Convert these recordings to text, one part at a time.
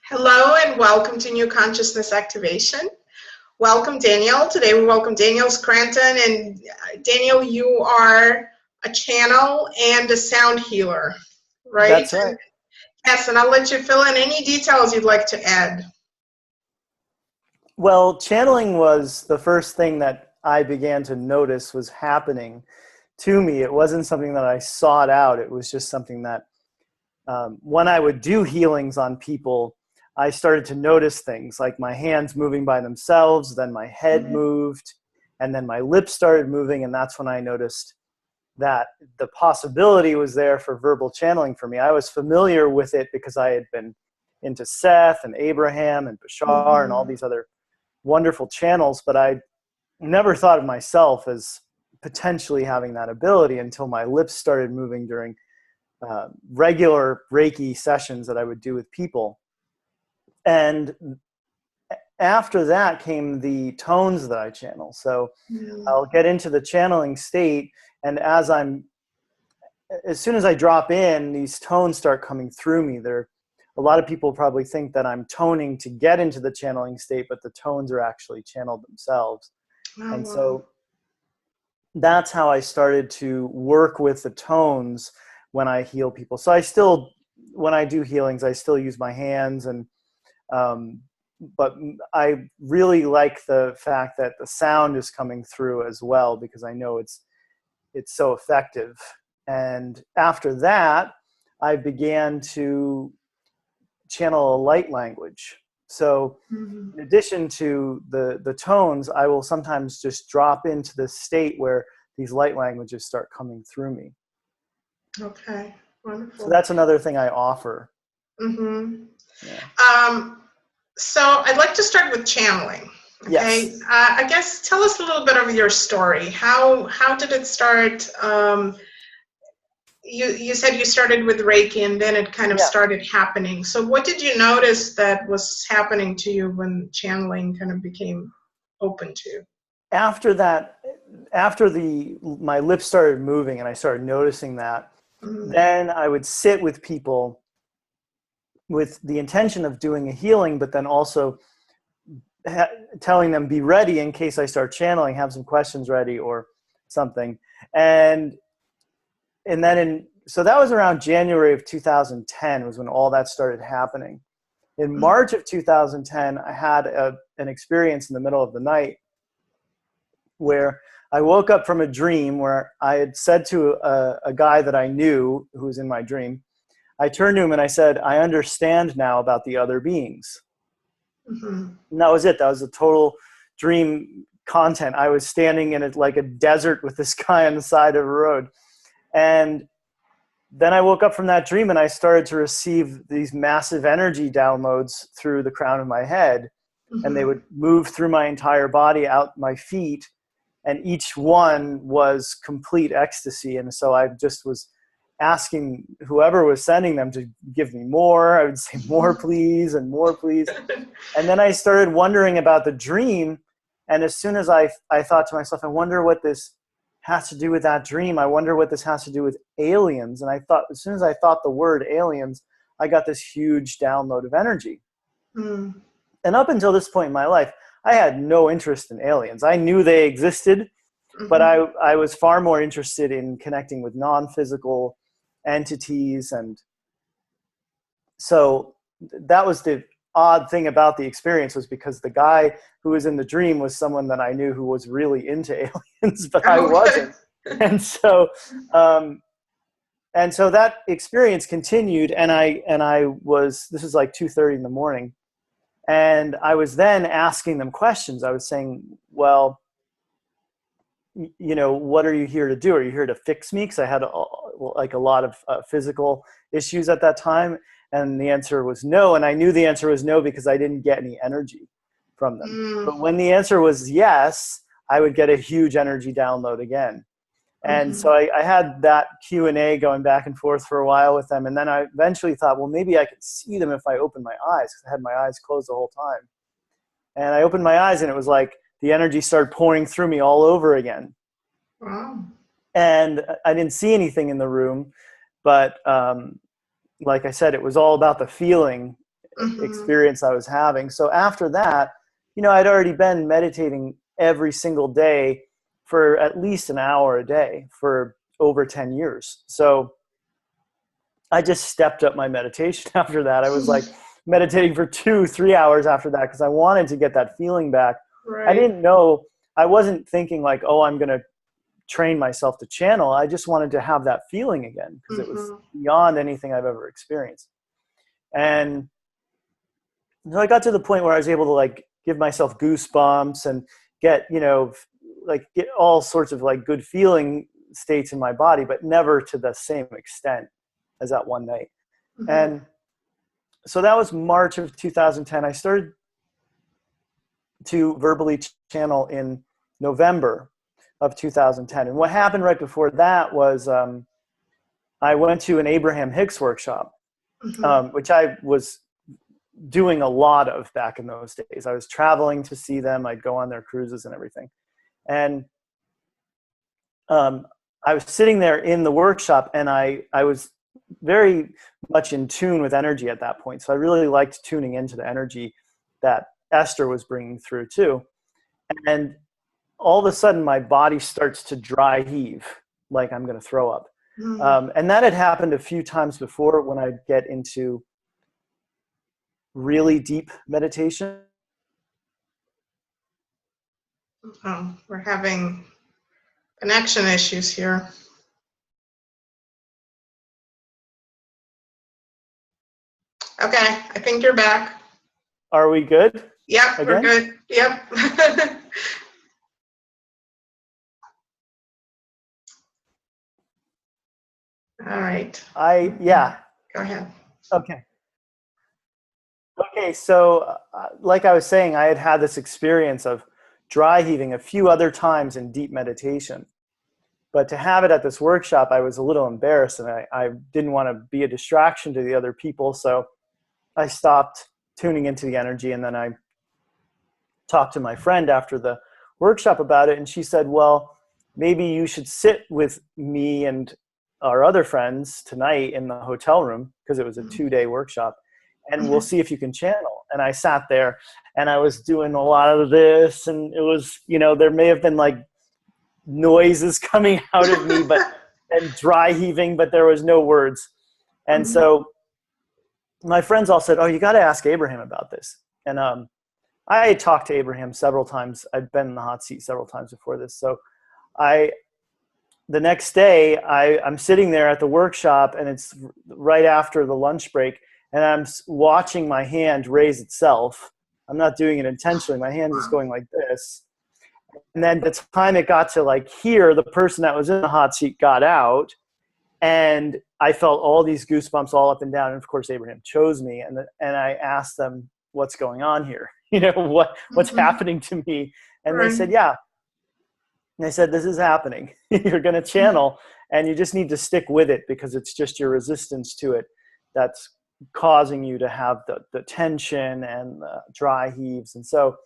Hello and welcome to New Consciousness Activation. Welcome, Daniel. Today we welcome Daniel Scranton. And Daniel, you are a channel and a sound healer, right? That's right. Yes, and I'll let you fill in any details you'd like to add. Well, channeling was the first thing that I began to notice was happening to me. It wasn't something that I sought out. It was just something that when I would do healings on people, I started to notice things like my hands moving by themselves, then my head moved, and then my lips started moving. And that's when I noticed that the possibility was there for verbal channeling for me. I was familiar with it because I had been into Seth and Abraham and Bashar and all these other wonderful channels, but I never thought of myself as potentially having that ability until my lips started moving during regular Reiki sessions that I would do with people. And after that came the tones that I channel. So I'll get into the channeling state, and as soon as I drop in, these tones start coming through me. A lot of people probably think that I'm toning to get into the channeling state, but the tones are actually channeled themselves. And so that's how I started to work with the tones when I heal people. So when I do healings, I still use my hands, but I really like the fact that the sound is coming through as well, because I know it's so effective. And after that, I began to channel a light language. So in addition to the tones, I will sometimes just drop into this state where these light languages start coming through me. Okay, wonderful. So that's another thing I offer. Yeah. So I'd like to start with channeling. Okay. Yes. I guess tell us a little bit of your story. How did it start? You said you started with Reiki and then it kind of started happening. So what did you notice that was happening to you when channeling kind of became open to you? After that, after my lips started moving and I started noticing that, then I would sit with people with the intention of doing a healing, but then also telling them be ready in case I start channeling, have some questions ready or something. And then so that was around January of 2010 was when all that started happening. In March of 2010, I had an experience in the middle of the night where I woke up from a dream where I had said to a guy that I knew who was in my dream, I turned to him and I said, I understand now about the other beings. And that was it. That was the total dream content. I was standing in like a desert with this guy on the side of a road. And then I woke up from that dream and I started to receive these massive energy downloads through the crown of my head. And they would move through my entire body, out my feet. And each one was complete ecstasy. And so I just was asking whoever was sending them to give me more. I would say more please and more please. And then I started wondering about the dream. And as soon as I thought to myself, I wonder what this has to do with that dream. I wonder what this has to do with aliens. And I thought, as soon as I thought the word aliens, I got this huge download of energy. And up until this point in my life, I had no interest in aliens. I knew they existed, but I was far more interested in connecting with non-physical entities. And so that was the odd thing about the experience, was because the guy who was in the dream was someone that I knew who was really into aliens, but I wasn't. And so that experience continued, and I was, this was like 2:30 in the morning. And I was then asking them questions. I was saying, well, what are you here to do? Are you here to fix me? Because I had a lot of physical issues at that time. And the answer was no. And I knew the answer was no because I didn't get any energy from them. But when the answer was yes, I would get a huge energy download again. And so I had that Q&A going back and forth for a while with them. And then I eventually thought, well, maybe I could see them if I opened my eyes, because I had my eyes closed the whole time. And I opened my eyes and it was like the energy started pouring through me all over again. Wow. And I didn't see anything in the room, but like I said, it was all about the feeling experience I was having. So after that, I'd already been meditating every single day for at least an hour a day for over 10 years. So I just stepped up my meditation after that. I was like meditating for 2-3 hours after that because I wanted to get that feeling back. Right. I didn't know, I wasn't thinking like, oh, I'm going to train myself to channel. I just wanted to have that feeling again because it was beyond anything I've ever experienced. And so I got to the point where I was able to like give myself goosebumps and get, get all sorts of like good feeling states in my body, but never to the same extent as that one night. And so that was March of 2010. I started to verbally channel in November of 2010. And what happened right before that was I went to an Abraham Hicks workshop, which I was doing a lot of back in those days. I was traveling to see them. I'd go on their cruises and everything. And I was sitting there in the workshop, and I was very much in tune with energy at that point. So I really liked tuning into the energy that Esther was bringing through too. And all of a sudden my body starts to dry heave, like I'm going to throw up. And that had happened a few times before when I'd get into really deep meditation. Oh, we're having connection issues here. Okay, I think you're back. Are we good? Yep, again? We're good. Yep. All right. Yeah. Go ahead. Okay, so like I was saying, I had had this experience of dry heaving a few other times in deep meditation. But to have it at this workshop, I was a little embarrassed, and I didn't want to be a distraction to the other people. So I stopped tuning into the energy, and then I talked to my friend after the workshop about it, and she said, well, maybe you should sit with me and our other friends tonight in the hotel room, because it was a 2-day workshop, and we'll see if you can channel. And I sat there, and I was doing a lot of this, and it was, there may have been like noises coming out of me, and dry heaving, but there was no words. And so my friends all said, oh, you got to ask Abraham about this. And I had talked to Abraham several times. I'd been in the hot seat several times before this. So the next day I'm sitting there at the workshop, and it's right after the lunch break, and I'm watching my hand raise itself. I'm not doing it intentionally. My hand is going like this. And then the time it got to like here, the person that was in the hot seat got out, and I felt all these goosebumps all up and down. And of course, Abraham chose me, and I asked them, what's going on here? What's happening to me? And they said, yeah. And they said, this is happening. You're going to channel, and you just need to stick with it, because it's just your resistance to it that's causing you to have the tension and the dry heaves. And so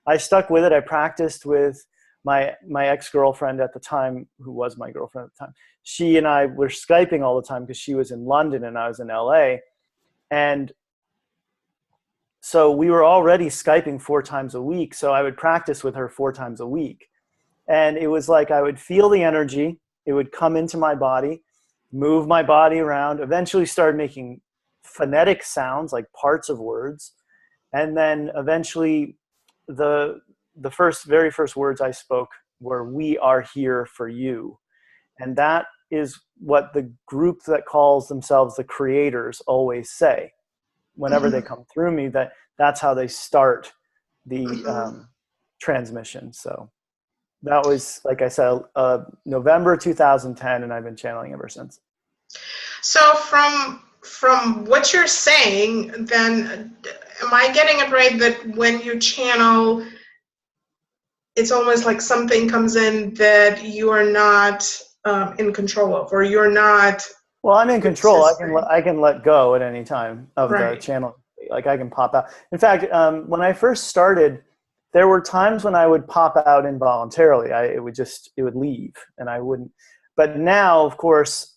I stuck with it. I practiced with my ex-girlfriend at the time, who was my girlfriend at the time. She and I were Skyping all the time because she was in London and I was in LA. And so we were already Skyping 4 times a week. So I would practice with her 4 times a week. And it was like I would feel the energy. It would come into my body, move my body around, eventually start making phonetic sounds like parts of words. And then eventually the very first words I spoke were, we are here for you. And that is what the group that calls themselves the creators always say whenever they come through me, that's how they start the transmission. So that was, like I said, November 2010, and I've been channeling ever since. So from what you're saying, then, am I getting it right that when you channel, it's almost like something comes in that you are not in control of, or you're not? Well, I'm in control. I can let go at any time of the channel. Like I can pop out. In fact, when I first started, there were times when I would pop out involuntarily. It would leave, and I wouldn't. But now, of course,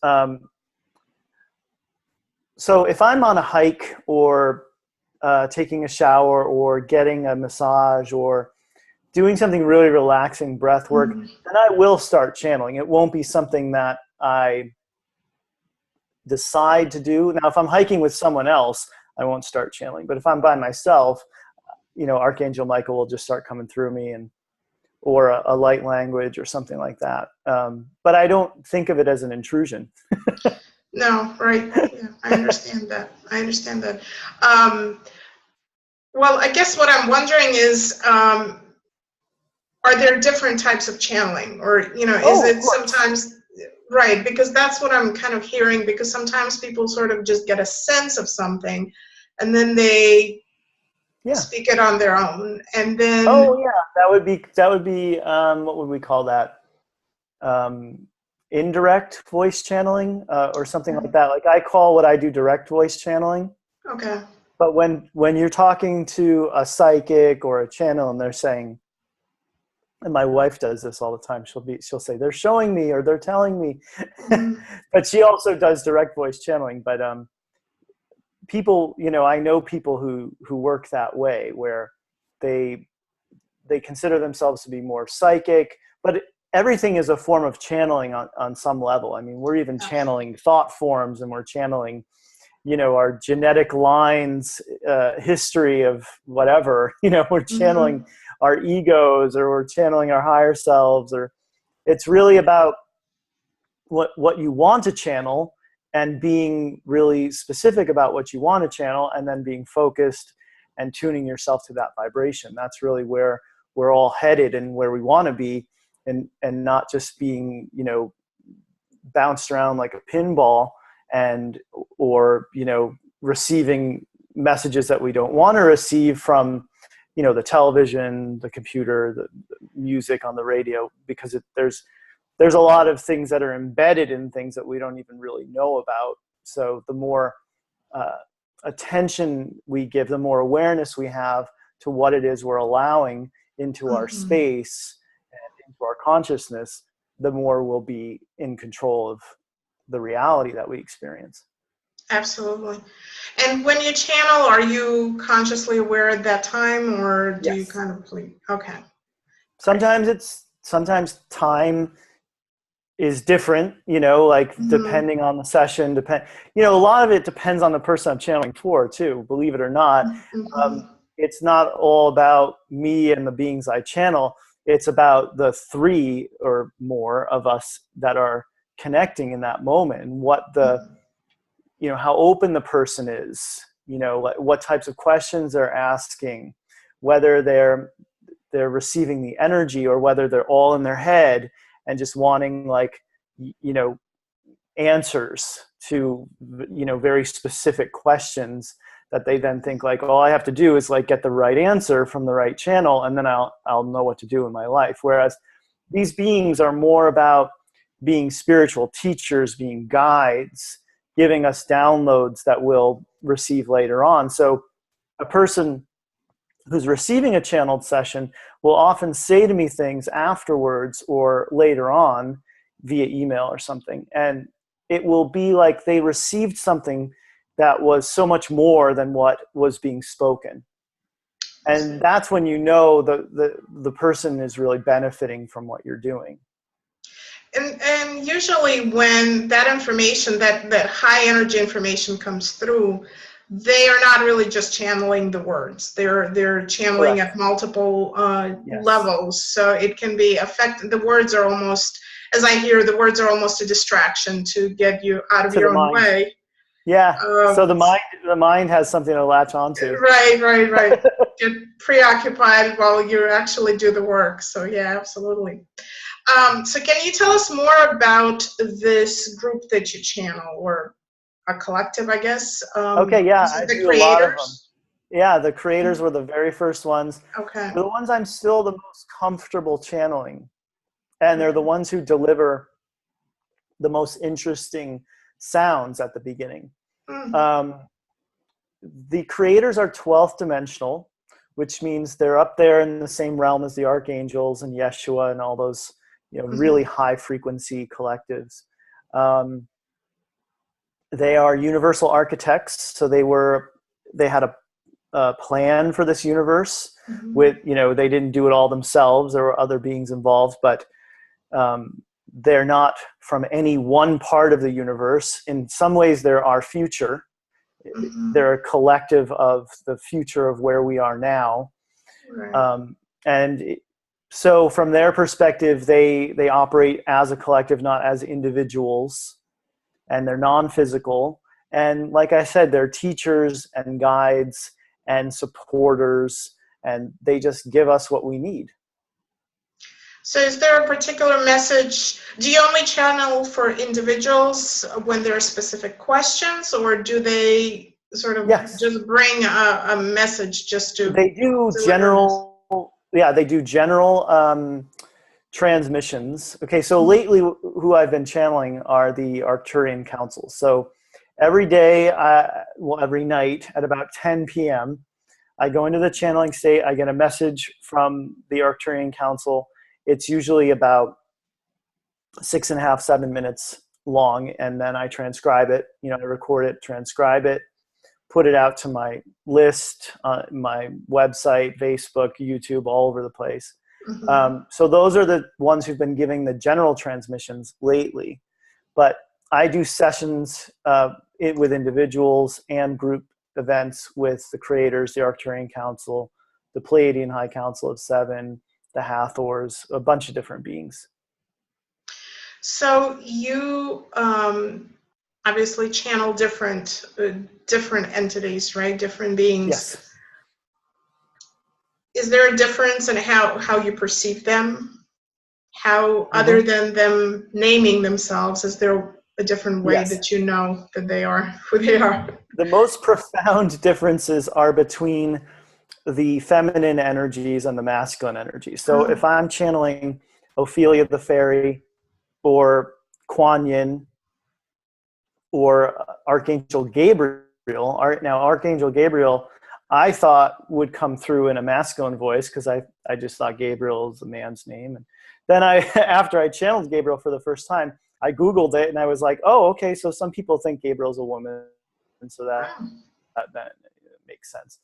so if I'm on a hike or taking a shower or getting a massage or doing something really relaxing, breath work, then I will start channeling. It won't be something that I decide to do. Now, if I'm hiking with someone else, I won't start channeling. But if I'm by myself, Archangel Michael will just start coming through me, or a light language or something like that. But I don't think of it as an intrusion. No, right. Yeah, I understand that. Well, I guess what I'm wondering is, are there different types of channeling, or is it sometimes right? Because that's what I'm kind of hearing. Because sometimes people sort of just get a sense of something, and then they speak it on their own, and then that would be what would we call that? Indirect voice channeling, or something like that. Like I call what I do direct voice channeling. Okay. But when you're talking to a psychic or a channel and they're saying, and my wife does this all the time, she'll say, they're showing me or they're telling me, but she also does direct voice channeling. But people, I know people who work that way, where they consider themselves to be more psychic, but everything is a form of channeling on some level. I mean, we're even channeling thought forms, and we're channeling, our genetic lines, history of whatever, we're channeling our egos, or we're channeling our higher selves, or it's really about what you want to channel, and being really specific about what you want to channel, and then being focused and tuning yourself to that vibration. That's really where we're all headed and where we want to be, and not just being, bounced around like a pinball, or receiving messages that we don't want to receive from, the television, the computer, the music on the radio, because there's a lot of things that are embedded in things that we don't even really know about. So the more attention we give, the more awareness we have to what it is we're allowing into our space and into our consciousness, the more we'll be in control of the reality that we experience. Absolutely. And when you channel, are you consciously aware at that time, or do you kind of plead? Okay. Sometimes time is different, depending on the session, a lot of it depends on the person I'm channeling for too, believe it or not. It's not all about me and the beings I channel. It's about the three or more of us that are connecting in that moment, and what how open the person is, what types of questions they're asking, whether they're receiving the energy, or whether they're all in their head and just wanting answers to, very specific questions that they then think all I have to do is get the right answer from the right channel, and then I'll know what to do in my life. Whereas these beings are more about being spiritual teachers, being guides, giving us downloads that we'll receive later on. So a person who's receiving a channeled session will often say to me things afterwards or later on via email or something. And it will be like they received something that was so much more than what was being spoken. And that's when the person is really benefiting from what you're doing. And usually when that information, that high energy information comes through, they are not really just channeling the words. They're channeling at multiple levels. So it can be the words are almost, as I hear, the words are almost a distraction to get you out of your own way. Yeah. So the mind has something to latch onto. Right. Get preoccupied while you actually do the work. So yeah, absolutely. So can you tell us more about this group that you channel, or a collective, I guess? Okay, yeah. I the do creators? A lot of them. Yeah, the creators were the very first ones. Okay. They're the ones I'm still the most comfortable channeling. And they're the ones who deliver the most interesting sounds at the beginning. The creators are 12th dimensional, which means they're up there in the same realm as the archangels and Yeshua and all those really high frequency collectives. They are universal architects, so they had plan for this universe. With, you know, they didn't do it all themselves. There were other beings involved, but they're not from any one part of the universe. In some ways, they're our future. They're a collective of the future of where we are now. Right. So from their perspective, they operate as a collective, not as individuals, and they're non-physical. And like I said, they're teachers and guides and supporters, and they just give us what we need. So is there a particular message? Do you only channel for individuals when there are specific questions, or do they sort of just bring a message just to They do general, they do general transmissions. Okay, so lately who I've been channeling are the Arcturian Council. So every day, every night at about 10 p.m., I go into the channeling state, I get a message from the Arcturian Council. It's usually about 6.5, 7 minutes long, and then I transcribe it. You know, I record it, transcribe it, put it out to my list, my website, Facebook, YouTube, all over the place. So those are the ones who've been giving the general transmissions lately. But I do sessions with individuals and group events with the creators, the Arcturian Council, the Pleiadian High Council of Seven, the Hathors, a bunch of different beings. So you obviously channel different entities, right? Different beings. Yes. Is there a difference in how you perceive them? How, other than them naming themselves, is there a different way that you know that they are who they are? The most profound differences are between the feminine energies and the masculine energies. So if I'm channeling Ophelia the Fairy or Kuan Yin or Archangel Gabriel, now Archangel Gabriel I thought would come through in a masculine voice because I just thought Gabriel is a man's name. And then after I channeled Gabriel for the first time, I Googled it and I was like, oh, okay, so some people think Gabriel's a woman. And so that makes sense.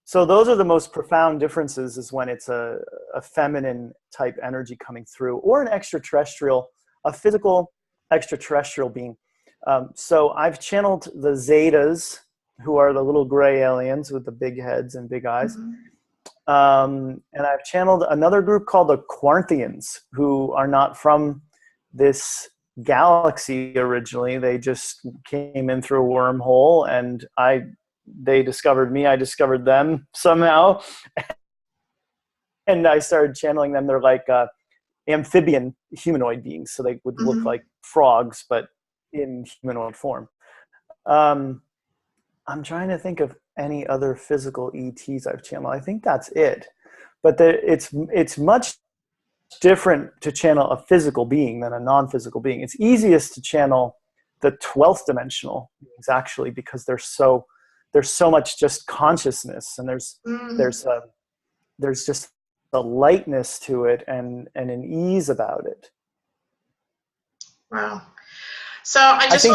So those are the most profound differences, is when it's a feminine type energy coming through, or an extraterrestrial, a physical extraterrestrial being. So I've channeled the Zetas, who are the little gray aliens with the big heads and big eyes. And I've channeled another group called the Quarthians, who are not from this galaxy originally. They just came in through a wormhole, and they discovered me, I discovered them somehow. And I started channeling them. They're like amphibian humanoid beings. So they would look like frogs, but in humanoid form. I'm trying to think of any other physical ETs I've channeled. I think that's it. But it's much different to channel a physical being than a non-physical being. It's easiest to channel the 12th dimensional beings, actually, because there's so much just consciousness, and there's just a lightness to it and an ease about it. Wow. So I think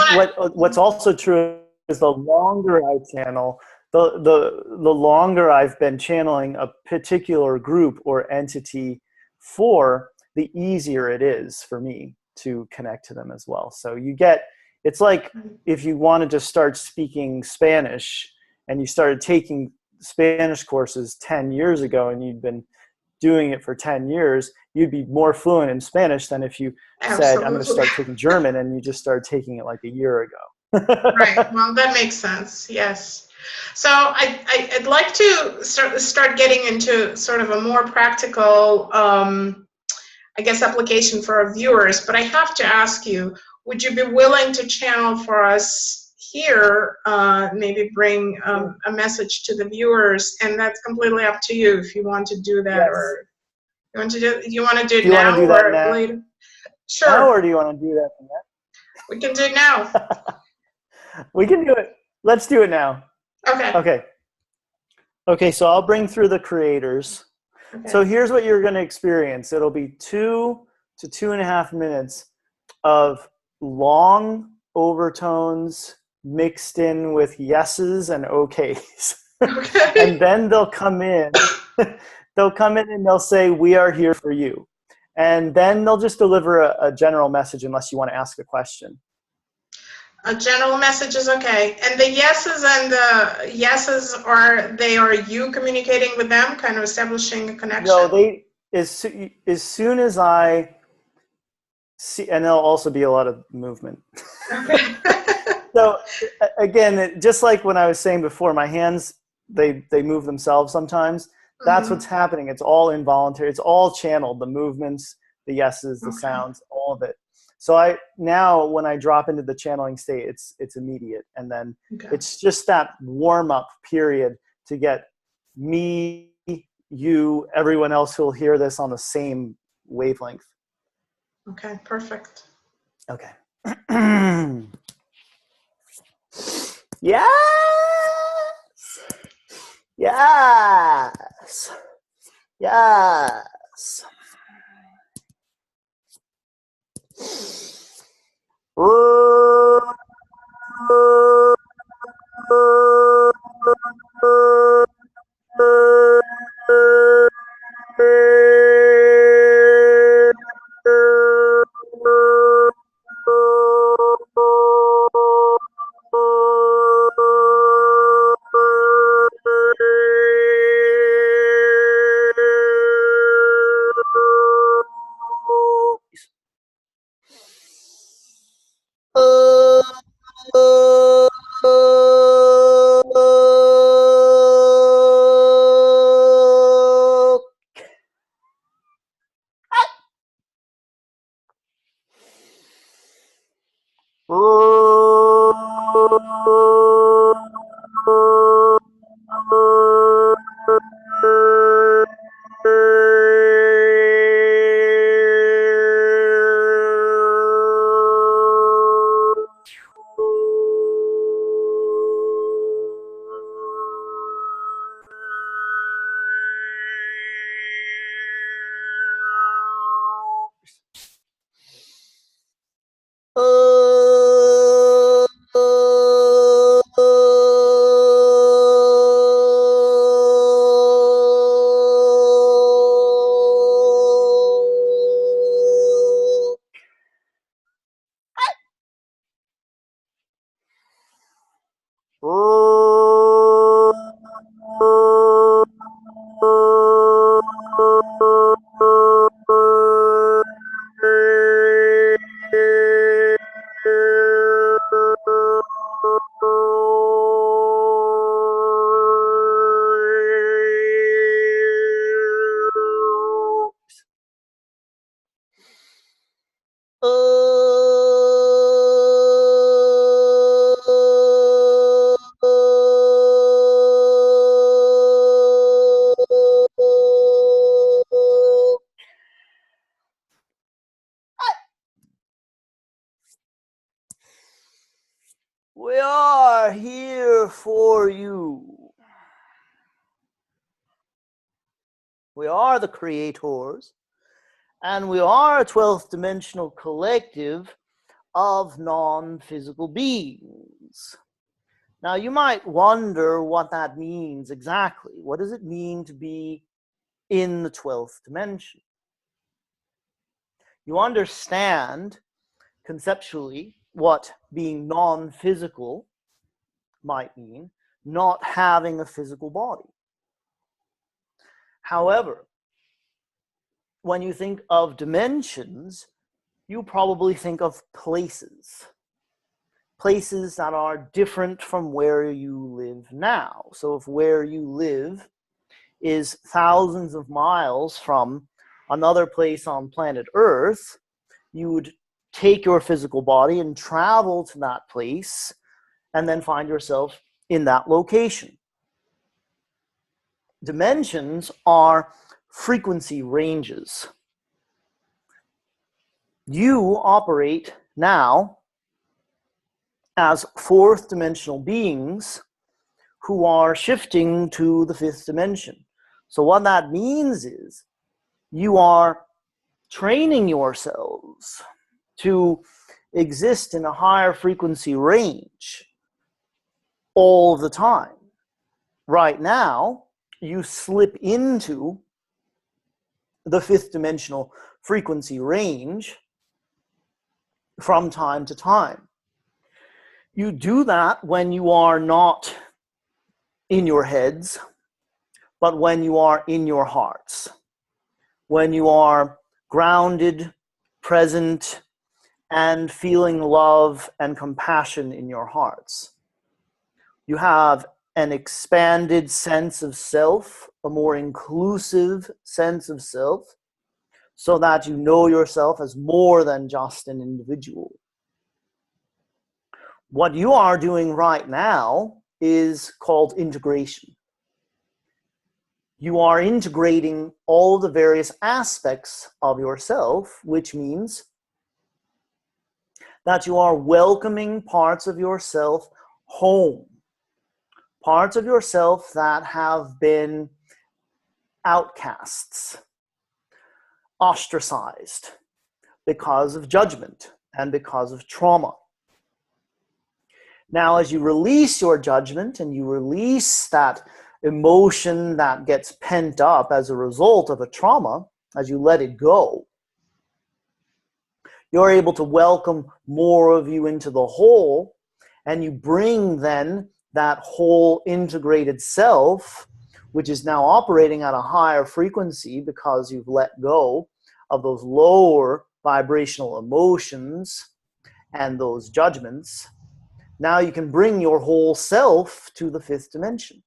what's also true is the longer I channel, the longer I've been channeling a particular group or entity for, the easier it is for me to connect to them as well. So it's like if you wanted to start speaking Spanish and you started taking Spanish courses 10 years ago and you'd been doing it for 10 years, you'd be more fluent in Spanish than if you said, I'm going to start taking German, and you just started taking it like a year ago. Right. Well, that makes sense. Yes. So I'd like to start getting into sort of a more practical, I guess, application for our viewers. But I have to ask you, would you be willing to channel for us here, maybe bring a message to the viewers? And that's completely up to you if you want to do that, or you want to do it now or later. Sure. Now, or do you want to do that now? We can do it now. We can do it. Let's do it now. Okay, so I'll bring through the creators. Okay. So here's what you're going to experience. It'll be 2 to 2.5 minutes of long overtones mixed in with yeses and okays. Okay. And then they'll come in, and they'll say, we are here for you. And then they'll just deliver a general message unless you want to ask a question. A general message is okay. And the yeses are you communicating with them, kind of establishing a connection? No, as soon as I see, and there'll also be a lot of movement. Okay. So again, just like when I was saying before, my hands, they move themselves sometimes. That's what's happening. It's all involuntary. It's all channeled. The movements, the yeses, the sounds, all of it. So now when I drop into the channeling state, it's immediate. And then it's just that warm up period to get me, you, everyone else who will hear this on the same wavelength. Okay, perfect. Okay. Yes. Yes. Yes. We are here for you. We are the creators, and we are a 12th dimensional collective of non-physical beings. Now, you might wonder what that means exactly. What does it mean to be in the 12th dimension? You understand conceptually what being non-physical might mean, not having a physical body. However, when you think of dimensions, you probably think of places. Places that are different from where you live now. So if where you live is thousands of miles from another place on planet Earth, you would take your physical body and travel to that place and then find yourself in that location. Dimensions are frequency ranges. You operate now as fourth dimensional beings who are shifting to the fifth dimension. So what that means is you are training yourselves to exist in a higher frequency range all the time. Right now, you slip into the fifth dimensional frequency range from time to time. You do that when you are not in your heads, but when you are in your hearts, when you are grounded, present, and feeling love and compassion in your hearts. You have an expanded sense of self, a more inclusive sense of self, so that you know yourself as more than just an individual. What you are doing right now is called integration. You are integrating all the various aspects of yourself, which means that you are welcoming parts of yourself home. Parts of yourself that have been outcasts, ostracized because of judgment and because of trauma. Now, as you release your judgment and you release that emotion that gets pent up as a result of a trauma, as you let it go, you're able to welcome more of you into the whole, and you bring then that whole integrated self, which is now operating at a higher frequency because you've let go of those lower vibrational emotions and those judgments. Now you can bring your whole self to the fifth dimension.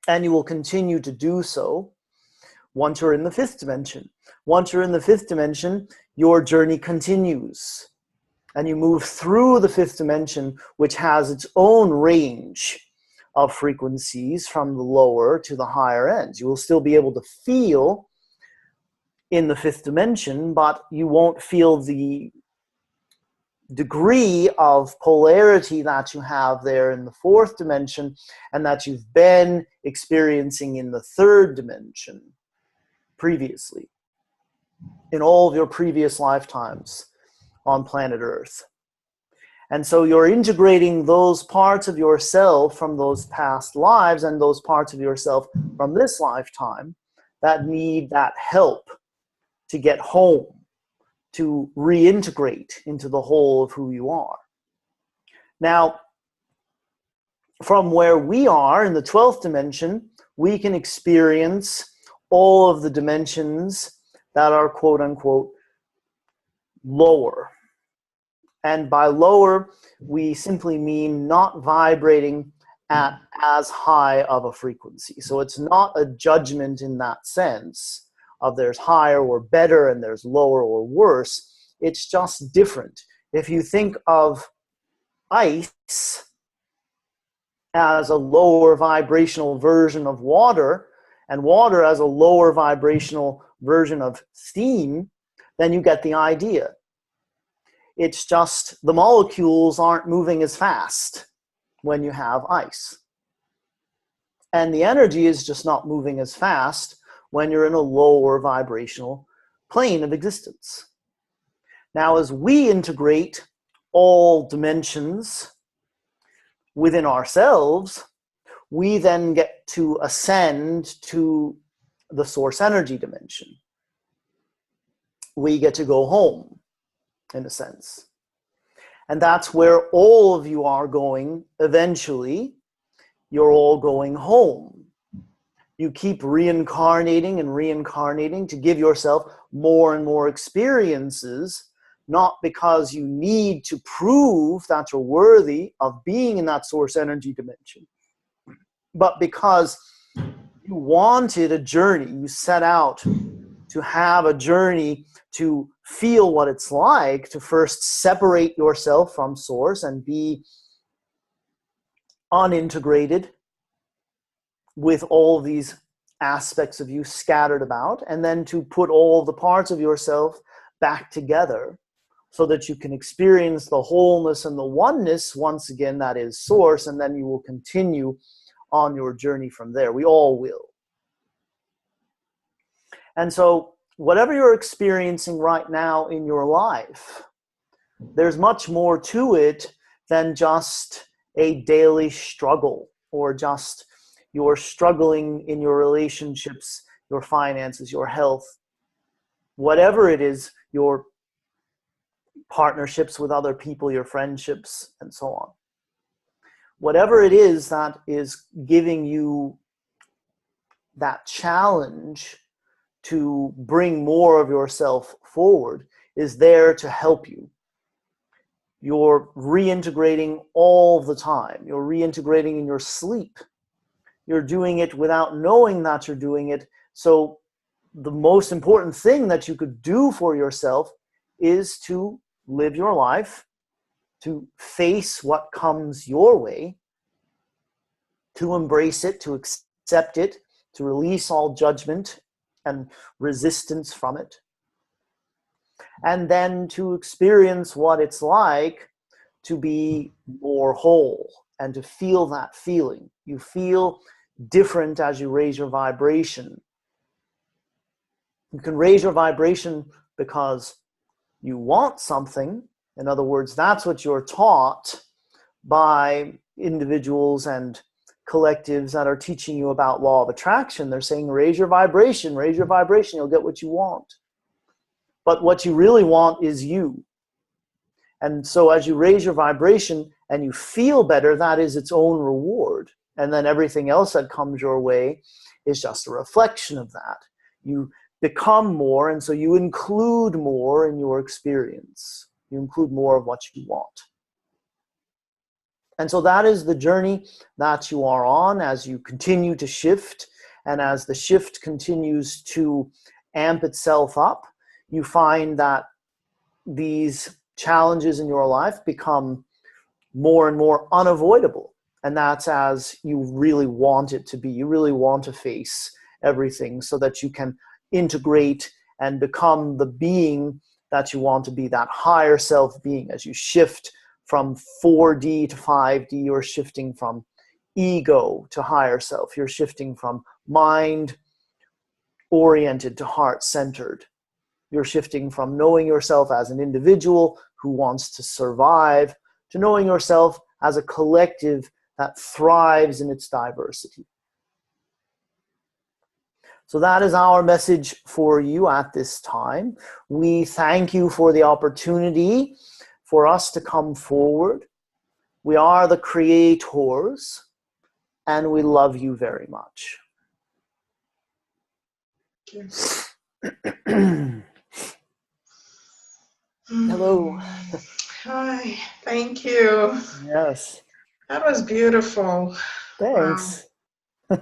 And you will continue to do so once you're in the fifth dimension. Once you're in the fifth dimension, your journey continues. And you move through the fifth dimension, which has its own range of frequencies from the lower to the higher ends. You will still be able to feel in the fifth dimension, but you won't feel the degree of polarity that you have there in the fourth dimension and that you've been experiencing in the third dimension previously, in all of your previous lifetimes on planet Earth. And so you're integrating those parts of yourself from those past lives and those parts of yourself from this lifetime that need that help to get home, to reintegrate into the whole of who you are. Now, from where we are in the 12th dimension, we can experience all of the dimensions that are quote unquote lower. And by lower, we simply mean not vibrating at as high of a frequency. So it's not a judgment in that sense of there's higher or better and there's lower or worse. It's just different. If you think of ice as a lower vibrational version of water and water as a lower vibrational version of steam, then you get the idea. It's just the molecules aren't moving as fast when you have ice. And the energy is just not moving as fast when you're in a lower vibrational plane of existence. Now, as we integrate all dimensions within ourselves, we then get to ascend to the source energy dimension. We get to go home, in a sense. And that's where all of you are going eventually. You're all going home. You keep reincarnating and reincarnating to give yourself more and more experiences, not because you need to prove that you're worthy of being in that source energy dimension, but because you wanted a journey. You set out to have a journey to feel what it's like to first separate yourself from source and be unintegrated with all these aspects of you scattered about, and then to put all the parts of yourself back together so that you can experience the wholeness and the oneness once again that is source, and then you will continue on your journey from there. We all will. And so whatever you're experiencing right now in your life, there's much more to it than just a daily struggle, or just you're struggling in your relationships, your finances, your health, whatever it is, your partnerships with other people, your friendships, and so on. Whatever it is that is giving you that challenge to bring more of yourself forward is there to help you. You're reintegrating all the time. You're reintegrating in your sleep. You're doing it without knowing that you're doing it. So the most important thing that you could do for yourself is to live your life, to face what comes your way, to embrace it, to accept it, to release all judgment and resistance from it, and then to experience what it's like to be more whole and to feel that feeling. You feel different as you raise your vibration. You can raise your vibration because you want something. In other words, that's what you're taught by individuals and collectives that are teaching you about law of attraction. They're saying, raise your vibration, you'll get what you want. But what you really want is you. And so as you raise your vibration and you feel better, that is its own reward. And then everything else that comes your way is just a reflection of that. You become more, and so you include more in your experience. You include more of what you want. And so that is the journey that you are on as you continue to shift. And as the shift continues to amp itself up, you find that these challenges in your life become more and more unavoidable. And that's as you really want it to be. You really want to face everything so that you can integrate and become the being that you want to be, that higher self being. As you shift from 4D to 5D, you're shifting from ego to higher self. You're shifting from mind oriented to heart centered. You're shifting from knowing yourself as an individual who wants to survive to knowing yourself as a collective that thrives in its diversity. So that is our message for you at this time. We thank you for the opportunity for us to come forward. We are the creators, and we love you very much. Hello. Hi, thank you. Yes. That was beautiful. Thanks. Wow.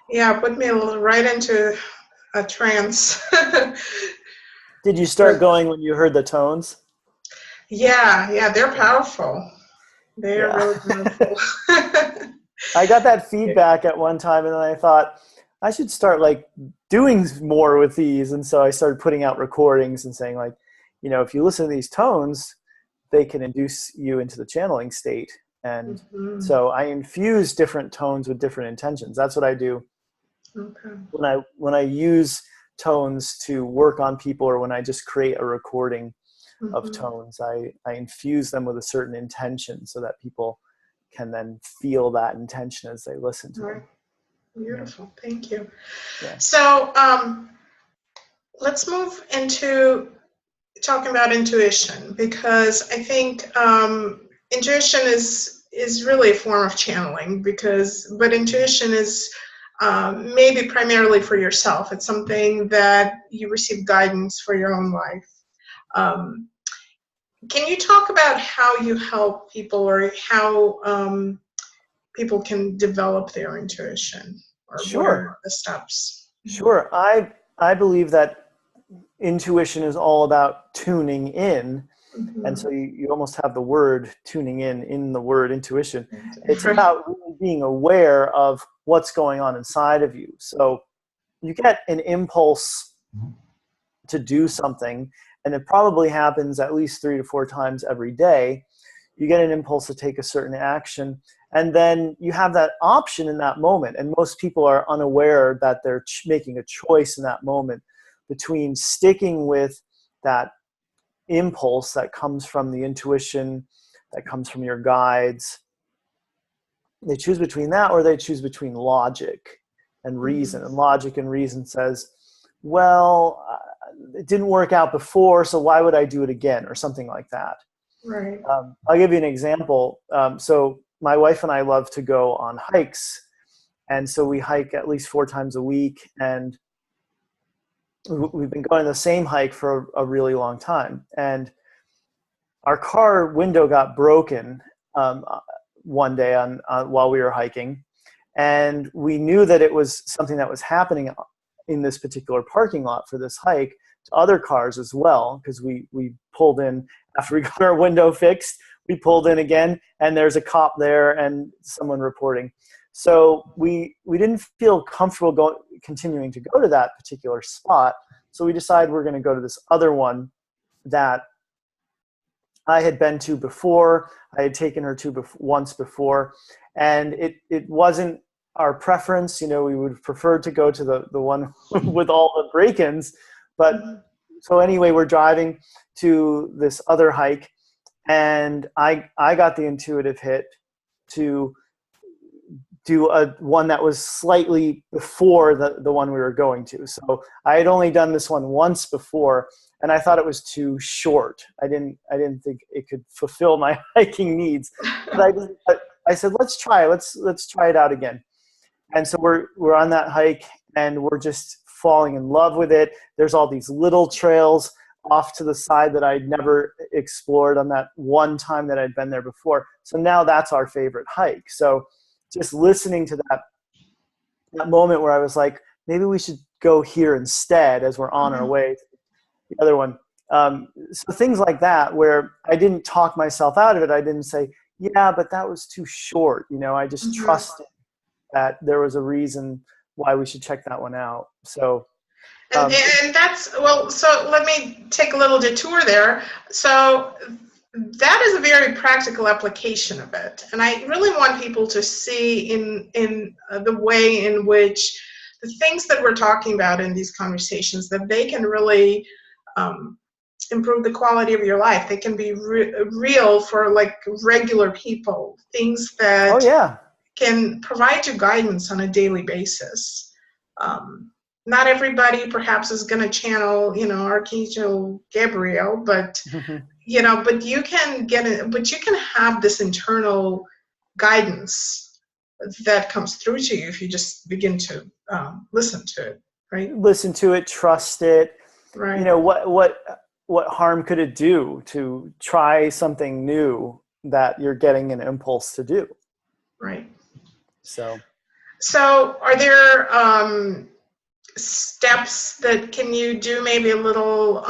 Yeah, put me right into a trance. Did you start going when you heard the tones? Yeah, they're powerful. They're Yeah. really powerful. I got that feedback at one time, and then I thought I should start like doing more with these. And so I started putting out recordings and saying, like, you know, if you listen to these tones, they can induce you into the channeling state. And so I infuse different tones with different intentions. That's what I do. Okay. When I use tones to work on people, or when I just create a recording of tones, I infuse them with a certain intention so that people can then feel that intention as they listen to them. Beautiful. Yeah. Thank you. Yeah. So let's move into talking about intuition, because I think intuition is really a form of channeling, but intuition is maybe primarily for yourself. It's something that you receive guidance for your own life. Can you talk about how you help people, or how people can develop their intuition, or Sure. what are the steps? Sure. I believe that intuition is all about tuning in. And so you almost have the word tuning in the word intuition. It's about really being aware of what's going on inside of you. So you get an impulse to do something, and it probably happens at least 3 to 4 times every day. You get an impulse to take a certain action, and then you have that option in that moment. And most people are unaware that they're making a choice in that moment between sticking with that impulse that comes from the intuition, that comes from your guides, They choose between that, or they choose between logic and reason. And logic and reason says, well, it didn't work out before, so why would I do it again, or something like that. Right. I'll give you an example. So my wife and I love to go on hikes. And so we hike at least 4 times a week. And we've been going the same hike for a really long time. And our car window got broken one day while we were hiking. And we knew that it was something that was happening in this particular parking lot for this hike to other cars as well, because we pulled in after we got our window fixed. We pulled in again, and there's a cop there and someone reporting. So we didn't feel comfortable continuing to go to that particular spot. So we decided we're going to go to this other one that I had been to before. I had taken her to once before, and it wasn't our preference. You know, we would prefer to go to the one with all the break-ins. But so anyway, we're driving to this other hike, and I got the intuitive hit to do one that was slightly before the one we were going to. So I had only done this one once before, and I thought it was too short. I didn't think it could fulfill my hiking needs. But I said, let's try it. Let's try it out again. And so we're on that hike, and we're just falling in love with it. There's all these little trails off to the side that I'd never explored on that one time that I'd been there before. So now that's our favorite hike. So just listening to that moment where I was like, maybe we should go here instead as we're on our way to the other one. So things like that, where I didn't talk myself out of it. I didn't say, yeah, but that was too short. You know, I just trusted that there was a reason why we should check that one out. So, and that's, well, so let me take a little detour there. So that is a very practical application of it. And I really want people to see in the way in which the things that we're talking about in these conversations, that they can really improve the quality of your life. They can be real for like regular people, things that can provide you guidance on a daily basis. Not everybody perhaps is going to channel, Archangel Gabriel, but but you can you can have this internal guidance that comes through to you if you just begin to listen to it, right? Listen to it, trust it. Right. You know, what harm could it do to try something new that you're getting an impulse to do? Right. So are there steps that can you do, maybe a little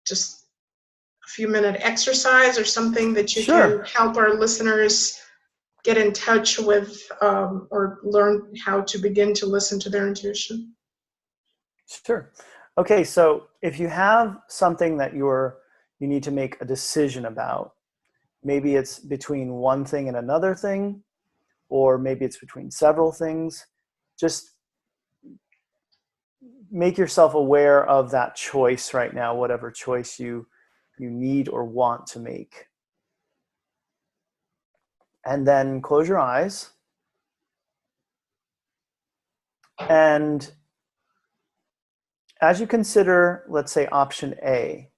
just a few minute exercise or something that you can help our listeners get in touch with or learn how to begin to listen to their intuition? Sure. Okay, so if you have something that you need to make a decision about, maybe it's between one thing and another thing, or maybe it's between several things, just make yourself aware of that choice right now, whatever choice you need or want to make. And then close your eyes. And as you consider, let's say, option A,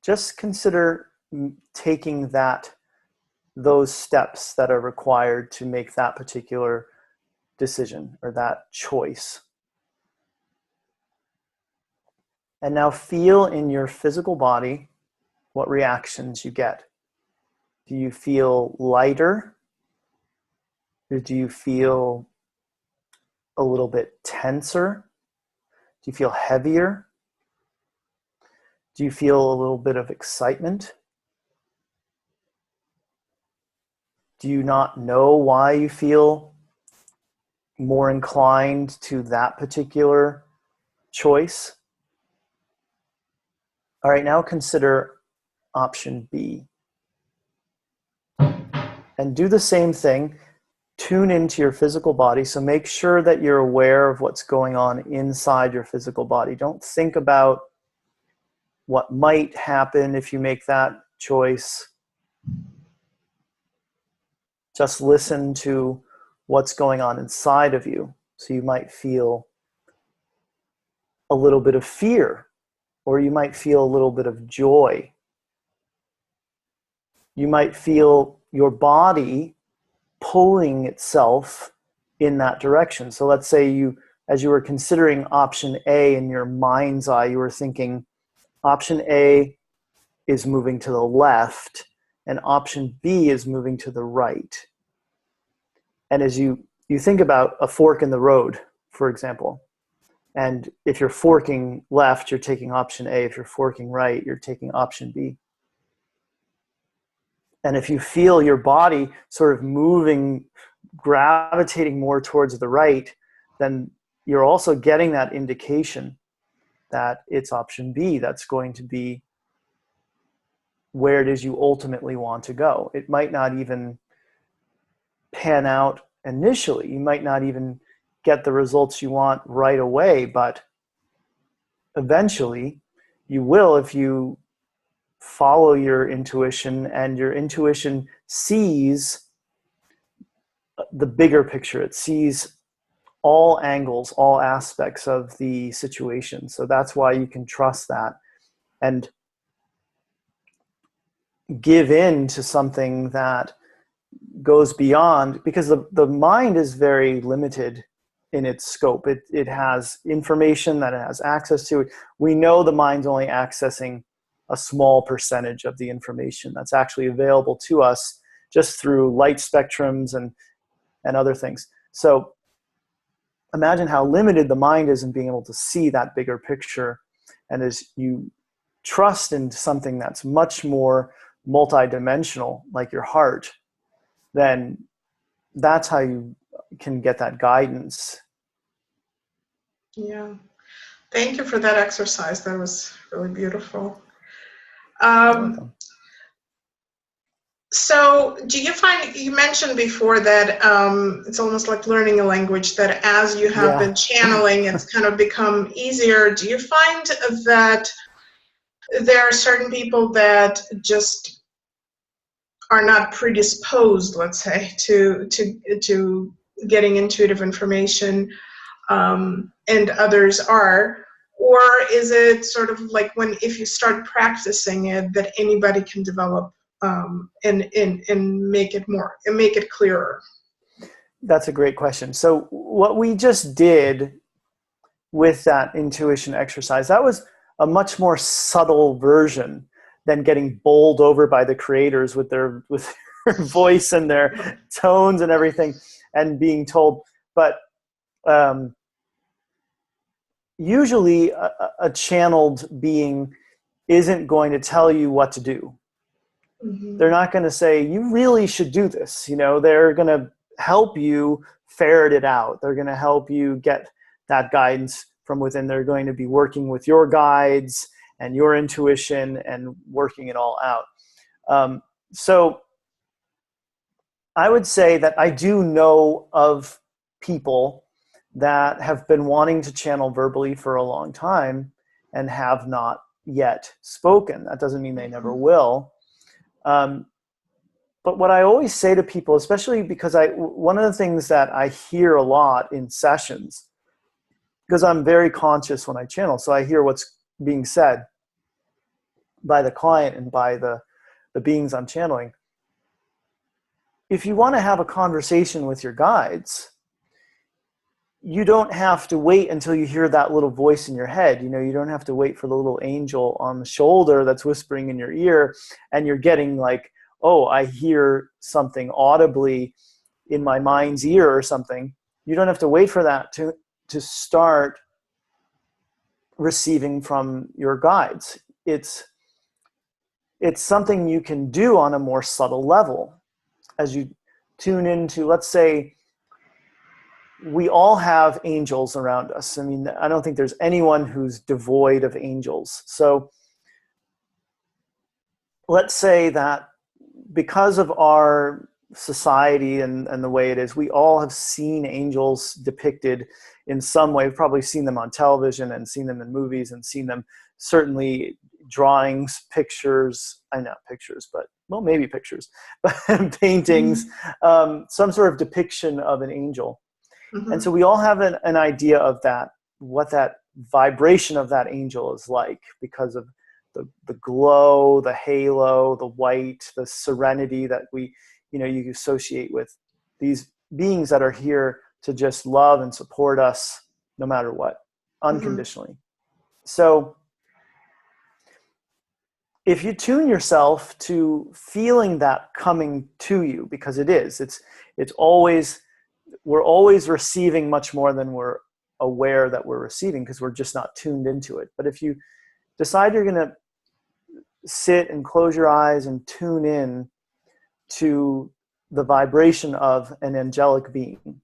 just consider taking those steps that are required to make that particular decision or that choice. And now feel in your physical body what reactions you get. Do you feel lighter? Or do you feel a little bit tenser? Do you feel heavier? Do you feel a little bit of excitement? Do you not know why you feel more inclined to that particular choice? All right, now consider option B. And do the same thing. Tune into your physical body. So make sure that you're aware of what's going on inside your physical body. Don't think about what might happen if you make that choice. Just listen to what's going on inside of you. So you might feel a little bit of fear, or you might feel a little bit of joy. You might feel your body pulling itself in that direction. So let's say you, as you were considering option A in your mind's eye, you were thinking option A is moving to the left and option B is moving to the right. And as you think about a fork in the road, for example, and if you're forking left, you're taking option A. If you're forking right, you're taking option B. And if you feel your body sort of moving, gravitating more towards the right, then you're also getting that indication that it's option B that's going to be where it is you ultimately want to go. It might not even pan out initially. You might not even get the results you want right away, but eventually you will if you follow your intuition, and your intuition sees the bigger picture. It sees all angles, all aspects of the situation. So that's why you can trust that and give in to something that goes beyond, because the mind is very limited in its scope. It has information that it has access to. We know the mind's only accessing a small percentage of the information that's actually available to us just through light spectrums and other things. So imagine how limited the mind is in being able to see that bigger picture. And as you trust in something that's much more multidimensional, like your heart, then that's how you can get that guidance. Yeah. Thank you for that exercise. That was really beautiful. So do you find, you mentioned before that it's almost like learning a language, that as you have been channeling, it's kind of become easier. Do you find that there are certain people that just are not predisposed, let's say, to getting intuitive information, and others are? Or is it sort of like if you start practicing it, that anybody can develop and make it clearer? That's a great question. So what we just did with that intuition exercise, that was a much more subtle version than getting bowled over by the creators with their voice and their tones and everything, and being told. But usually a channeled being isn't going to tell you what to do. Mm-hmm. They're not going to say, you really should do this. They're going to help you ferret it out. They're going to help you get that guidance from within. They're going to be working with your guides and your intuition and working it all out. So I would say that I do know of people that have been wanting to channel verbally for a long time and have not yet spoken. That doesn't mean they never will. But what I always say to people, especially because one of the things that I hear a lot in sessions, because I'm very conscious when I channel, so I hear what's being said by the client and by the beings I'm channeling. If you want to have a conversation with your guides, you don't have to wait until you hear that little voice in your head. You don't have to wait for the little angel on the shoulder that's whispering in your ear, and you're getting like, oh, I hear something audibly in my mind's ear or something. You don't have to wait for that to start receiving from your guides. It's something you can do on a more subtle level. As you tune into, let's say, we all have angels around us. I mean, I don't think there's anyone who's devoid of angels. So let's say that because of our society and the way it is, we all have seen angels depicted in some way. We've probably seen them on television and seen them in movies and seen them certainly drawings, pictures, not pictures, but well, maybe pictures, but paintings, some sort of depiction of an angel. And so we all have an idea of that, what that vibration of that angel is like, because of the glow, the halo, the white, the serenity that you associate with these beings that are here to just love and support us no matter what, unconditionally. So if you tune yourself to feeling that coming to you, because it's always, we're always receiving much more than we're aware that we're receiving, because we're just not tuned into it. But if you decide you're going to sit and close your eyes and tune in to the vibration of an angelic being,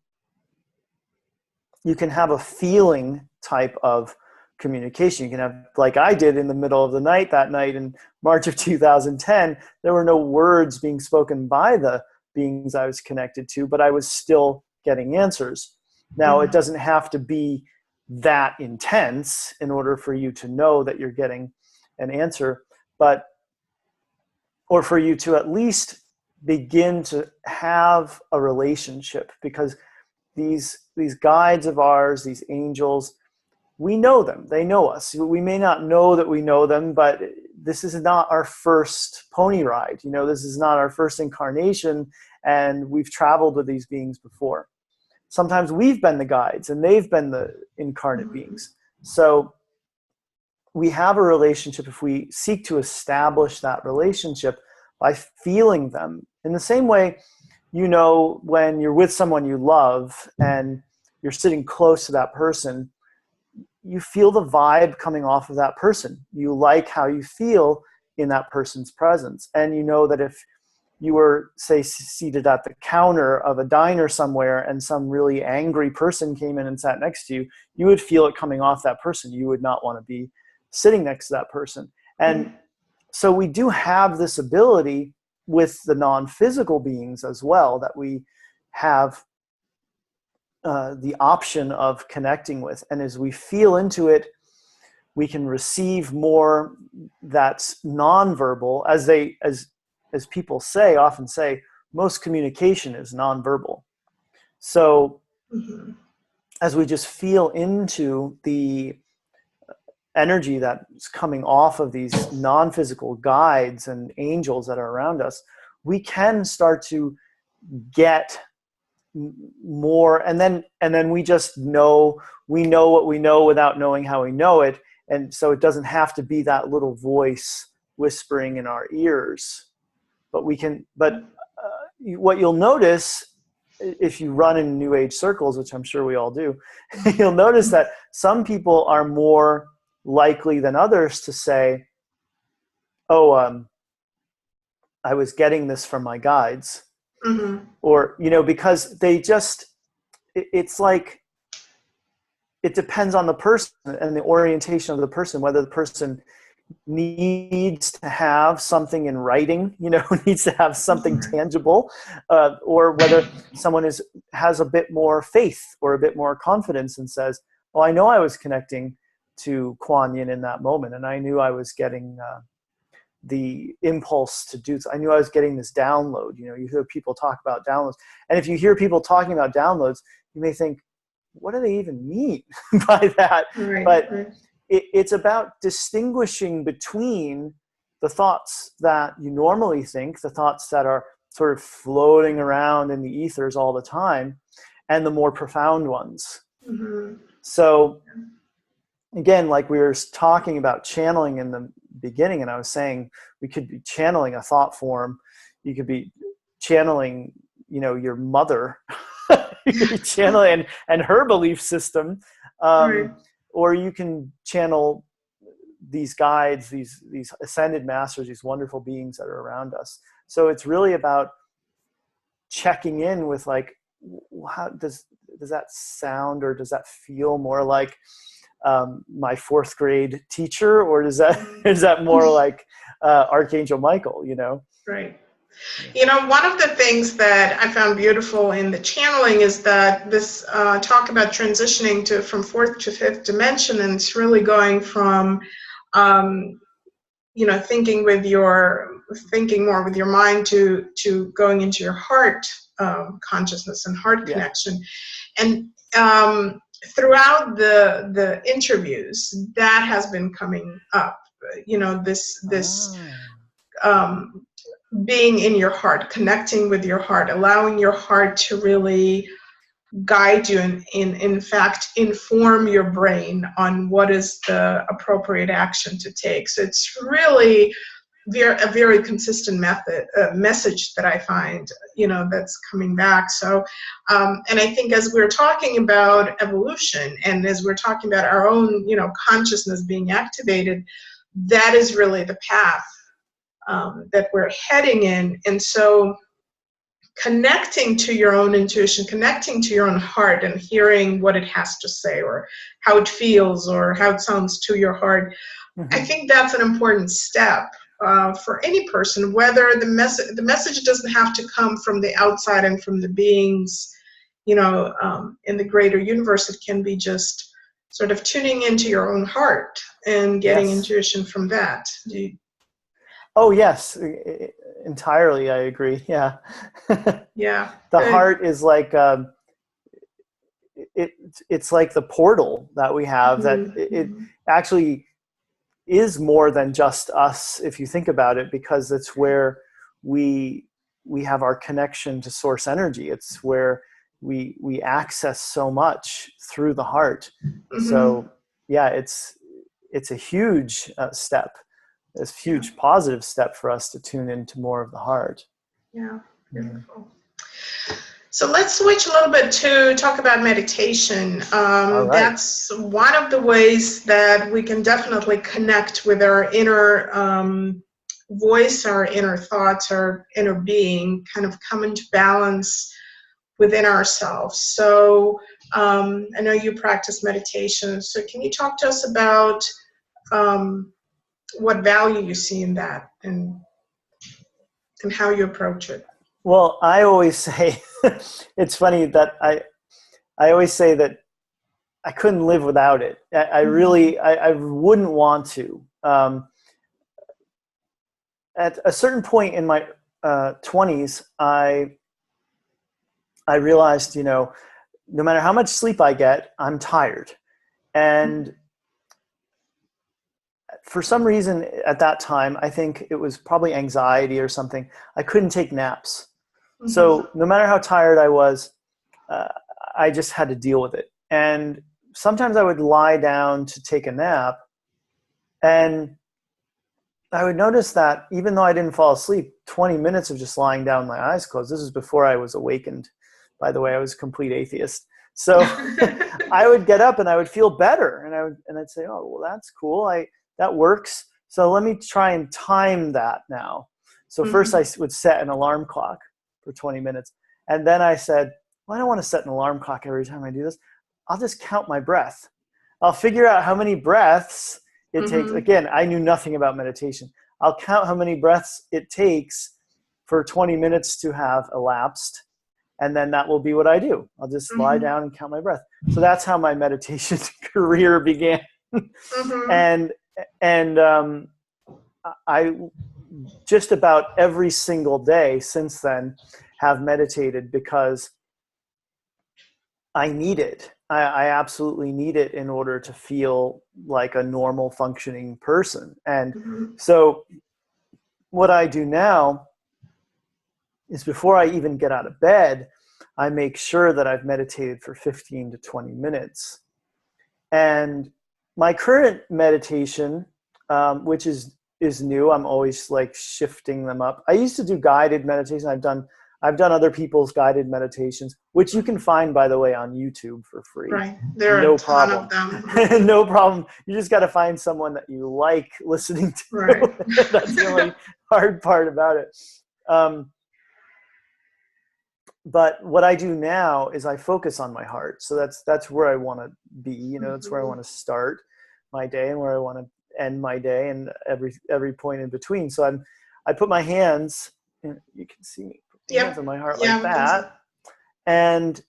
you can have a feeling type of communication. You can have, like I did in the middle of the night that night in March of 2010, there were no words being spoken by the beings I was connected to, but I was still getting answers. Now, it doesn't have to be that intense in order for you to know that you're getting an answer, or for you to at least begin to have a relationship, because these guides of ours, these angels, we know them. They know us. We may not know that we know them, but this is not our first pony ride. This is not our first incarnation, and we've traveled with these beings before. Sometimes we've been the guides and they've been the incarnate beings. So we have a relationship if we seek to establish that relationship by feeling them. In the same way, when you're with someone you love and you're sitting close to that person, you feel the vibe coming off of that person. You like how you feel in that person's presence. And you know that if you were, say, seated at the counter of a diner somewhere and some really angry person came in and sat next to you, you would feel it coming off that person. You would not want to be sitting next to that person. And so we do have this ability with the non-physical beings as well, that we have the option of connecting with. And as we feel into it, we can receive more that's nonverbal. As people often say, most communication is nonverbal. So as we just feel into the energy that's coming off of these non-physical guides and angels that are around us, we can start to get more, and then we just know what we know without knowing how we know it. And so it doesn't have to be that little voice whispering in our ears, but what you'll notice if you run in New Age circles, which I'm sure we all do, you'll notice that some people are more likely than others to say, I was getting this from my guides. Or, because it's like, it depends on the person and the orientation of the person, whether the person needs to have something in writing, needs to have something tangible, or whether someone has a bit more faith or a bit more confidence and says, oh, I know I was connecting to Kuan Yin in that moment, and I knew I was getting the impulse to do this. I knew I was getting this download. You hear people talk about downloads. And if you hear people talking about downloads, you may think, what do they even mean by that? But it's about distinguishing between the thoughts that you normally think, the thoughts that are sort of floating around in the ethers all the time, and the more profound ones. So again, like we were talking about channeling in the beginning, and I was saying we could be channeling a thought form. You could be channeling, your mother. You could be channeling and her belief system. Or you can channel these guides, these ascended masters, these wonderful beings that are around us. So it's really about checking in with, like, how does that sound, or does that feel more like my fourth grade teacher, or is that more like Archangel Michael? Right. One of the things that I found beautiful in the channeling is that this talk about transitioning from fourth to fifth dimension, and it's really going from thinking more with your mind to going into your heart consciousness and heart connection. And throughout the interviews, that has been coming up. This being in your heart, connecting with your heart, allowing your heart to really guide you and in fact inform your brain on what is the appropriate action to take. So it's really a very consistent message that I find, that's coming back. So, and I think as we're talking about evolution and as we're talking about our own, consciousness being activated, that is really the path that we're heading in. And so connecting to your own intuition, connecting to your own heart and hearing what it has to say or how it feels or how it sounds to your heart, I think that's an important step for any person, whether the message doesn't have to come from the outside and from the beings, in the greater universe. It can be just sort of tuning into your own heart and getting intuition from that. Oh, yes, entirely. I agree. Yeah. Yeah. The heart is like, it's like the portal that we have, that it actually is more than just us, if you think about it, because it's where we have our connection to source energy. It's where we access so much through the heart. So yeah, it's a huge step. It's a huge positive step for us to tune into more of the heart. Yeah, beautiful. So let's switch a little bit to talk about meditation. Right. That's one of the ways that we can definitely connect with our inner voice, our inner thoughts, our inner being, kind of come into balance within ourselves. So I know you practice meditation. So can you talk to us about what value you see in that and how you approach it? Well, I always say, it's funny that I always say that I couldn't live without it. I really, I wouldn't want to. At a certain point in my 20s, I realized, no matter how much sleep I get, I'm tired. And for some reason at that time, I think it was probably anxiety or something, I couldn't take naps. So no matter how tired I was, I just had to deal with it. And sometimes I would lie down to take a nap, and I would notice that even though I didn't fall asleep, 20 minutes of just lying down, my eyes closed. This is before I was awakened. By the way, I was a complete atheist. So I would get up and I would feel better, and I'd say, oh, well, that's cool. That works. So let me try and time that now. So first I would set an alarm clock for 20 minutes. And then I said, well, I don't want to set an alarm clock every time I do this. I'll just count my breath. I'll figure out how many breaths it takes. Again, I knew nothing about meditation. I'll count how many breaths it takes for 20 minutes to have elapsed. And then that will be what I do. I'll just lie down and count my breath. So that's how my meditation career began. And I just about every single day since then have meditated because I need it. I absolutely need it in order to feel like a normal functioning person. And so what I do now is before I even get out of bed, I make sure that I've meditated for 15 to 20 minutes. And my current meditation, which is new, I'm always like shifting them up. I used to do guided meditation. I've done other people's guided meditations, which you can find, by the way, on YouTube for free. Right. There are a ton of them. No problem. You just got to find someone that you like listening to. Right. That's the only hard part about it. But what I do now is I focus on my heart. So that's where I want to be. That's where I want to start my day and where I want to end my day and every point in between. So I put my hands, and you can see me, put my hands on my heart like that. And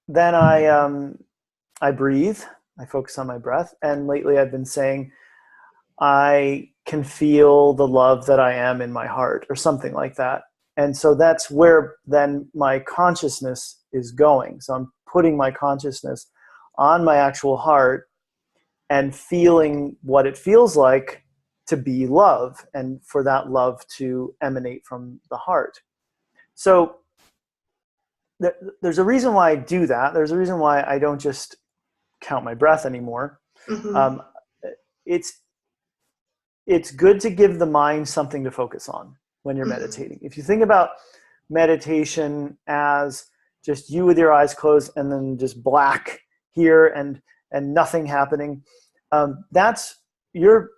then I breathe. I focus on my breath. And lately I've been saying, I can feel the love that I am in my heart, or something like that. And so that's where then my consciousness is going. So I'm putting my consciousness on my actual heart and feeling what it feels like to be love, and for that love to emanate from the heart. So there's a reason why I do that. There's a reason why I don't just count my breath anymore. Mm-hmm. It's good to give the mind something to focus on when you're meditating. If you think about meditation as just you with your eyes closed and then just black here and nothing happening, you're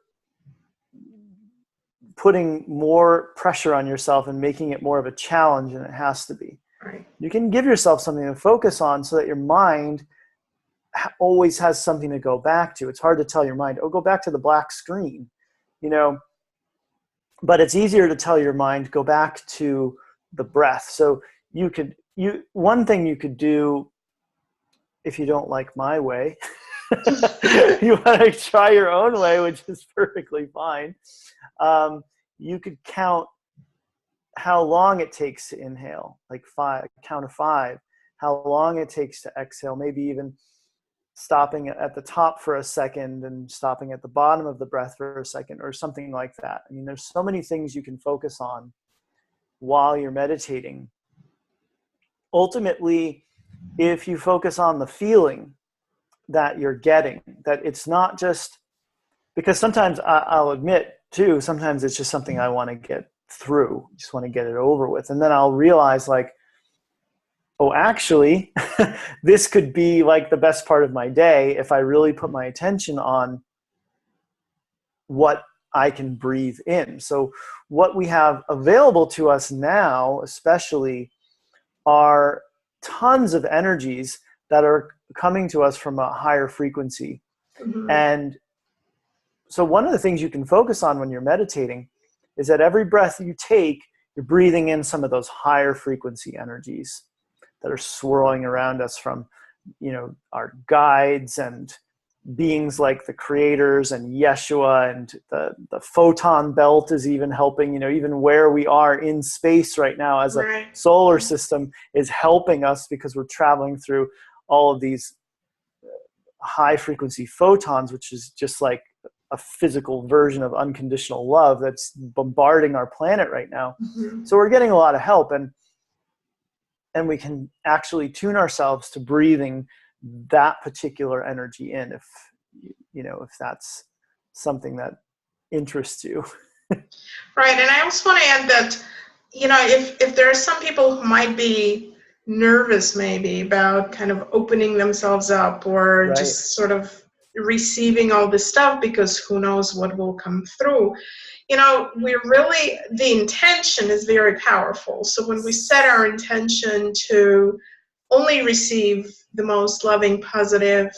putting more pressure on yourself and making it more of a challenge than it has to be. Right. You can give yourself something to focus on so that your mind always has something to go back to. It's hard to tell your mind, oh, go back to the black screen, but it's easier to tell your mind, go back to the breath. So one thing you could do, if you don't like my way, you want to try your own way, which is perfectly fine. You could count how long it takes to inhale, like count of 5, how long it takes to exhale, maybe even stopping at the top for a second and stopping at the bottom of the breath for a second, or something like that. I mean, there's so many things you can focus on while you're meditating. Ultimately, if you focus on the feeling that you're getting, that it's not just, because sometimes I'll admit too, sometimes it's just something I want to get through, just want to get it over with. And then I'll realize, like, oh, actually, this could be like the best part of my day if I really put my attention on what I can breathe in. So what we have available to us now, especially, are tons of energies that are coming to us from a higher frequency. Mm-hmm. And so one of the things you can focus on when you're meditating is that every breath you take, you're breathing in some of those higher frequency energies that are swirling around us from, our guides and beings like the creators and Yeshua, and the photon belt is even helping, even where we are in space right now as a solar system is helping us, because we're traveling through all of these high frequency photons, which is just like a physical version of unconditional love that's bombarding our planet right now. Mm-hmm. So we're getting a lot of help, and we can actually tune ourselves to breathing that particular energy in, if that's something that interests you. Right. And I also want to add that, if there are some people who might be nervous maybe about kind of opening themselves up, or Right. just sort of receiving all this stuff, because who knows what will come through. The intention is very powerful. So when we set our intention to only receive the most loving, positive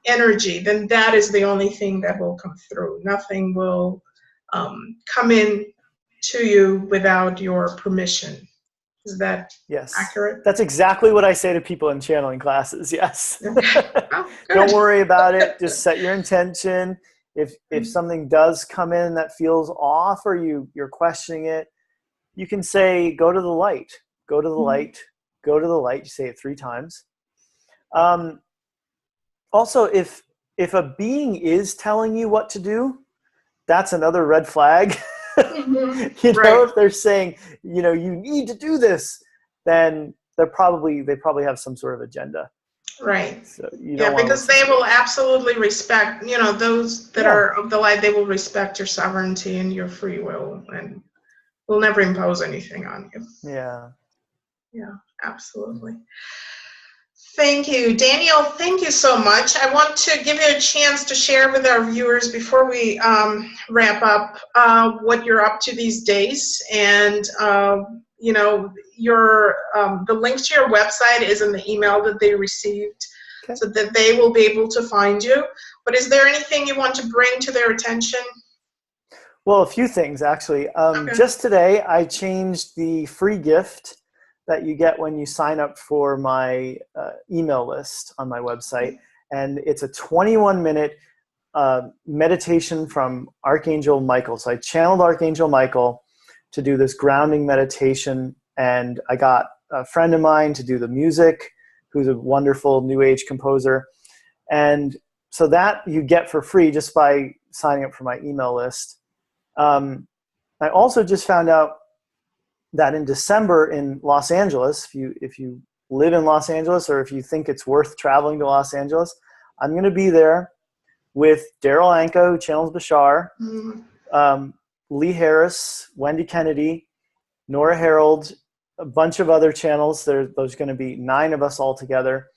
energy, then that is the only thing that will come through. Nothing will come in to you without your permission. Is that accurate? That's exactly what I say to people in channeling classes. Yes. Okay. Oh, good. Don't worry about it. Just set your intention. If something does come in that feels off, or you're questioning it, you can say, go to the light, go to the light, go to the light. You say it 3 times. Also, if a being is telling you what to do, that's another red flag. If they're saying, you need to do this, then they probably have some sort of agenda. Right. So because they will absolutely respect, those that are of the light, they will respect your sovereignty and your free will, and will never impose anything on you. Yeah. Yeah, absolutely. Thank you, Daniel. Thank you so much. I want to give you a chance to share with our viewers before we wrap up what you're up to these days, and the link to your website is in the email that they received, so that they will be able to find you. But is there anything you want to bring to their attention? Well, a few things, actually. Just today, I changed the free gift that you get when you sign up for my email list on my website. And it's a 21-minute meditation from Archangel Michael. So I channeled Archangel Michael to do this grounding meditation, and I got a friend of mine to do the music, who's a wonderful New Age composer. And so that you get for free just by signing up for my email list. I also just found out that in December in Los Angeles, if you live in Los Angeles, or if you think it's worth traveling to Los Angeles, I'm going to be there with Daryl Anka, who channels Bashar, Lee Harris, Wendy Kennedy, Nora Harold, a bunch of other channels. There's going to be 9 of us all together.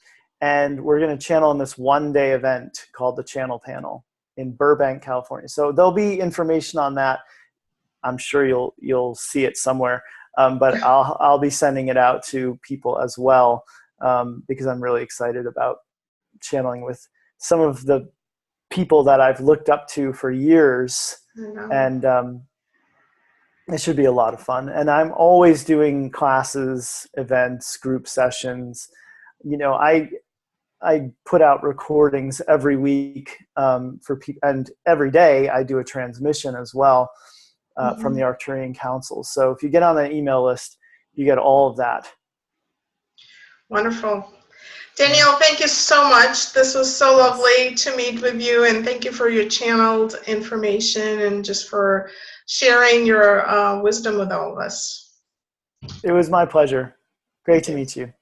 And we're going to channel in this one-day event called the Channel Panel in Burbank, California. So there'll be information on that. I'm sure you'll see it somewhere. But I'll be sending it out to people as well, because I'm really excited about channeling with some of the people that I've looked up to for years. And it should be a lot of fun. And I'm always doing classes, events, group sessions. You know, I put out recordings every week for people, and every day I do a transmission as well from the Arcturian Council. So if you get on the email list, you get all of that. Wonderful. Daniel, thank you so much. This was so lovely to meet with you, and thank you for your channeled information and just for sharing your wisdom with all of us. It was my pleasure. Great to meet you.